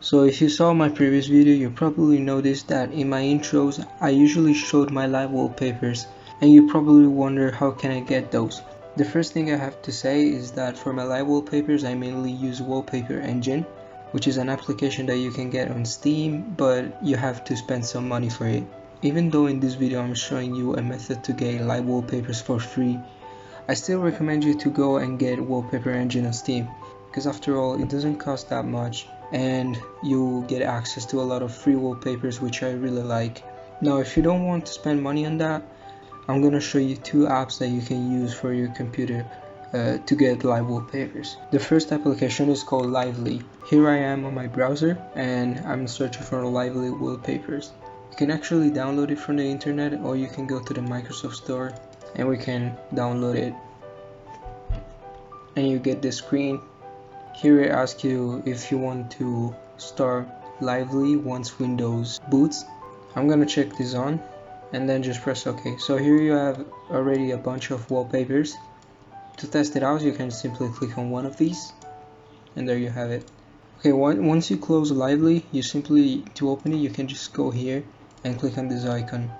So if you saw my previous video, you probably noticed that in my intros I usually showed my live wallpapers, and you probably wonder how can I get those. The first thing I have to say is that for my live wallpapers I mainly use Wallpaper Engine, which is an application that you can get on Steam, but you have to spend some money for it. Even though in this video I'm showing you a method to get live wallpapers for free, I still recommend you to go and get Wallpaper Engine on Steam, because after all it doesn't cost that much and you get access to a lot of free wallpapers, which I really like. Now if you don't want to spend money on that, I'm gonna show you two apps that you can use for your computer to get live wallpapers. The first application is called Lively. Here I am on my browser and I'm searching for Lively wallpapers. You can actually download it from the internet, or you can go to the Microsoft Store and we can download it, and you get this screen. Here it asks you if you want to start Lively once Windows boots. I'm gonna check this on and then just press OK. So here you have already a bunch of wallpapers. To test it out, you can simply click on one of these and there you have it. Okay, once you close Lively, to open it you can just go here and click on this icon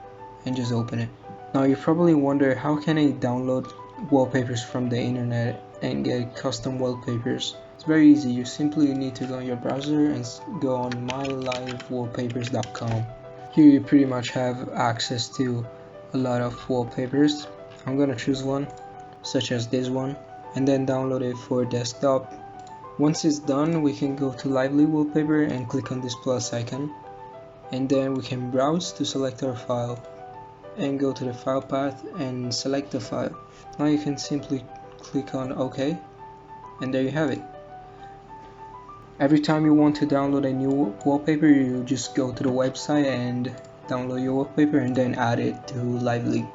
and just open it. Now you probably wonder, how can I download wallpapers from the internet and get custom wallpapers? It's very easy. You simply need to go on your browser and go on mylivewallpapers.com. Here you pretty much have access to a lot of wallpapers. I'm gonna choose one, such as this one, and then download it for desktop. Once it's done, we can go to Lively Wallpaper and click on this plus icon, and then we can browse to select our file and go to the file path and select the file. Now you can simply click on OK, and there you have it. Every time you want to download a new wallpaper, you just go to the website and download your wallpaper and then add it to Lively.